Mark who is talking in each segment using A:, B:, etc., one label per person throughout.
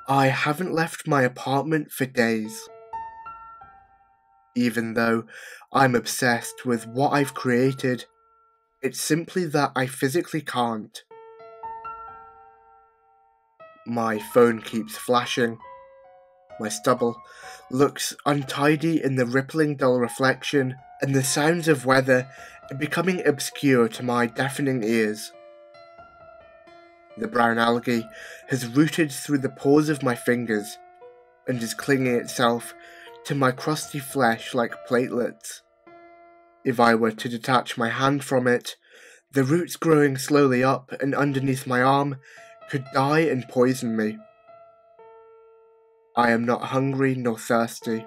A: I haven't left my apartment for days. Even though I'm obsessed with what I've created, it's simply that I physically can't. My phone keeps flashing. My stubble looks untidy in the rippling dull reflection, and the sounds of weather are becoming obscure to my deafening ears. The brown algae has rooted through the pores of my fingers and is clinging itself to my crusty flesh like platelets. If I were to detach my hand from it, the roots growing slowly up and underneath my arm could die and poison me. I am not hungry nor thirsty.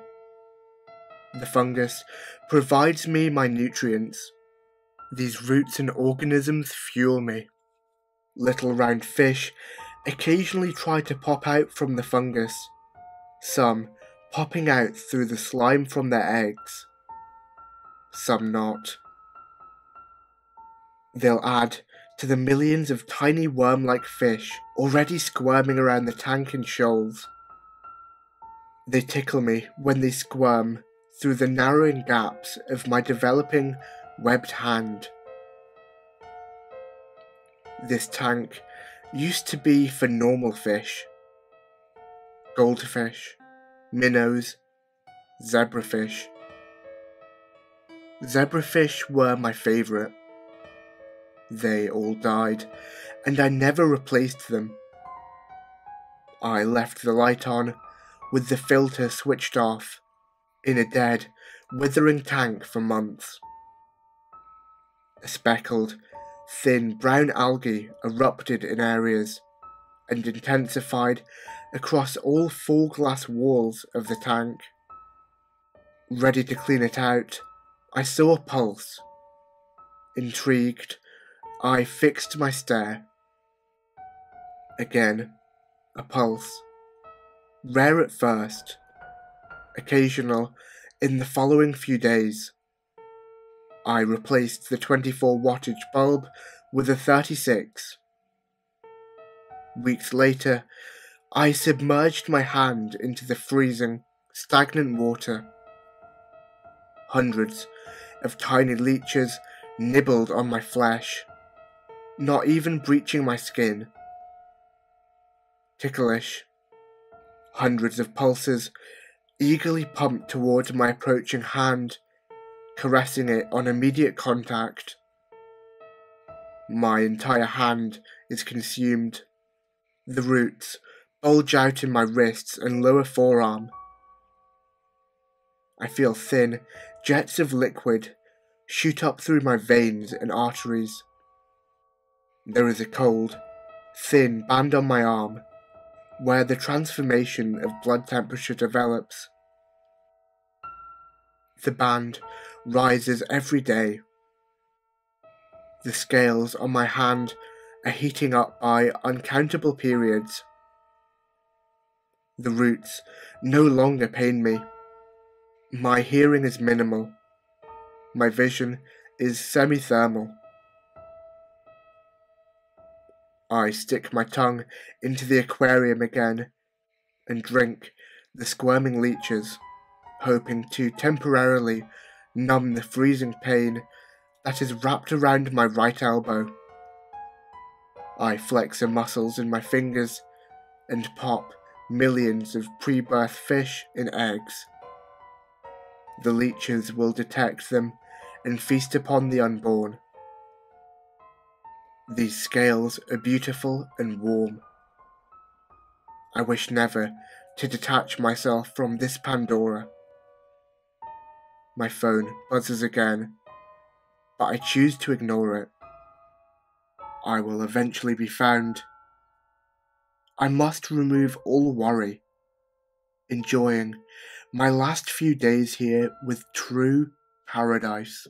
A: The fungus provides me my nutrients. These roots and organisms fuel me. Little round fish occasionally try to pop out from the fungus, some popping out through the slime from their eggs, some not. They'll add to the millions of tiny worm-like fish already squirming around the tank in shoals. They tickle me when they squirm through the narrowing gaps of my developing webbed hand. This tank used to be for normal fish. Goldfish, minnows, zebrafish. Zebrafish were my favourite. They all died, and I never replaced them. I left the light on, with the filter switched off, in a dead, withering tank for months. A speckled, thin brown algae erupted in areas, and intensified across all 4 glass walls of the tank. Ready to clean it out, I saw a pulse. Intrigued, I fixed my stare. Again, a pulse. Rare at first, occasional in the following few days. I replaced the 24 wattage bulb with a 36. Weeks later, I submerged my hand into the freezing, stagnant water. Hundreds of tiny leeches nibbled on my flesh, not even breaching my skin. Ticklish. Hundreds of pulses eagerly pumped towards my approaching hand, caressing it on immediate contact. My entire hand is consumed. The roots bulge out in my wrists and lower forearm. I feel thin jets of liquid shoot up through my veins and arteries. There is a cold, thin band on my arm, where the transformation of blood temperature develops. The band rises every day. The scales on my hand are heating up by uncountable periods. The roots no longer pain me. My hearing is minimal. My vision is semi-thermal. I stick my tongue into the aquarium again and drink the squirming leeches, hoping to temporarily numb the freezing pain that is wrapped around my right elbow. I flex the muscles in my fingers and pop millions of pre-birth fish in eggs. The leeches will detect them and feast upon the unborn. These scales are beautiful and warm. I wish never to detach myself from this Pandora. My phone buzzes again, but I choose to ignore it. I will eventually be found. I must remove all worry, enjoying my last few days here with true paradise.